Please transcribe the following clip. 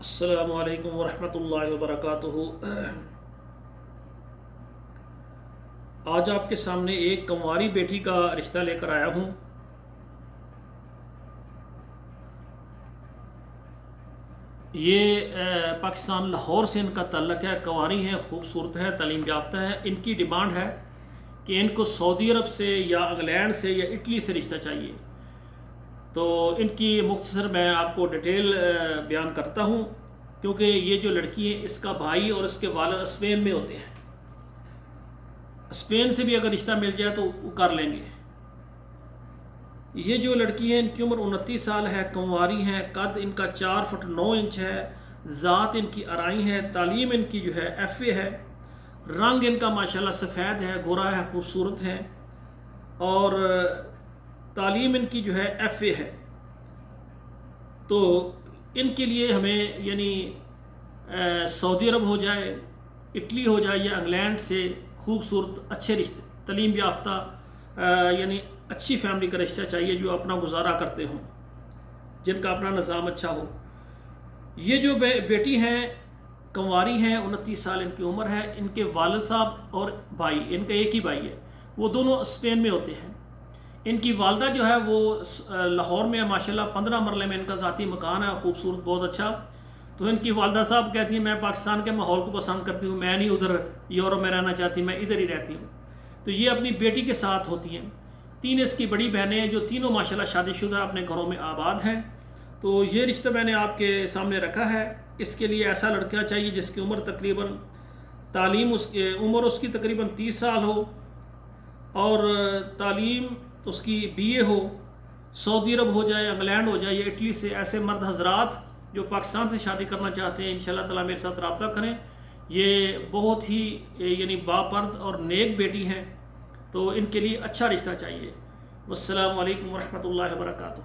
السلام علیکم ورحمۃ اللہ وبرکاتہ۔ آج آپ کے سامنے ایک کنواری بیٹی کا رشتہ لے کر آیا ہوں۔ یہ پاکستان لاہور سے ان کا تعلق ہے، کنواری ہے، خوبصورت ہے، تعلیم یافتہ ہے۔ ان کی ڈیمانڈ ہے کہ ان کو سعودی عرب سے یا انگلینڈ سے یا اٹلی سے رشتہ چاہیے۔ تو ان کی مختصر میں آپ کو ڈیٹیل بیان کرتا ہوں، کیونکہ یہ جو لڑکی ہے اس کا بھائی اور اس کے والد اسپین میں ہوتے ہیں۔ اسپین سے بھی اگر رشتہ مل جائے تو وہ کر لیں گے۔ یہ جو لڑکی ہے ان کی عمر 29 سال ہے، کنواری ہیں، قد ان کا 4 فٹ 9 انچ ہے، ذات ان کی آرائی ہے، تعلیم ان کی جو ہے FA ہے، رنگ ان کا ماشاءاللہ سفید ہے، گورا ہے، خوبصورت ہے، اور تعلیم ان کی جو ہے FA ہے۔ تو ان کے لیے ہمیں یعنی سعودی عرب ہو جائے، اٹلی ہو جائے یا انگلینڈ سے خوبصورت اچھے رشتے، تعلیم یافتہ یعنی اچھی فیملی کا رشتہ چاہیے، جو اپنا گزارا کرتے ہوں، جن کا اپنا نظام اچھا ہو۔ یہ جو بیٹی ہیں کنواری ہیں، 29 سال ان کی عمر ہے۔ ان کے والد صاحب اور بھائی، ان کا ایک ہی بھائی ہے، وہ دونوں اسپین میں ہوتے ہیں۔ ان کی والدہ جو ہے وہ لاہور میں ماشاءاللہ 15 مرلے میں ان کا ذاتی مکان ہے، خوبصورت، بہت اچھا۔ تو ان کی والدہ صاحب کہتی ہیں میں پاکستان کے ماحول کو پسند کرتی ہوں، میں نہیں ادھر یورپ میں رہنا چاہتی، میں ادھر ہی رہتی ہوں۔ تو یہ اپنی بیٹی کے ساتھ ہوتی ہیں۔ 3 اس کی بڑی بہنیں ہیں جو تینوں ماشاءاللہ شادی شدہ اپنے گھروں میں آباد ہیں۔ تو یہ رشتہ میں نے آپ کے سامنے رکھا ہے۔ اس کے لیے ایسا لڑکا چاہیے جس کی عمر تقریباً عمر اس کی تقریباً 30 سال ہو، اور تعلیم اس کی BA ہو، سعودی عرب ہو جائے، انگلینڈ ہو جائے یا اٹلی سے۔ ایسے مرد حضرات جو پاکستان سے شادی کرنا چاہتے ہیں انشاءاللہ تعالیٰ میرے ساتھ رابطہ کریں۔ یہ بہت ہی یعنی باپرد اور نیک بیٹی ہیں، تو ان کے لیے اچھا رشتہ چاہیے۔ والسلام علیکم ورحمۃ اللہ وبرکاتہ۔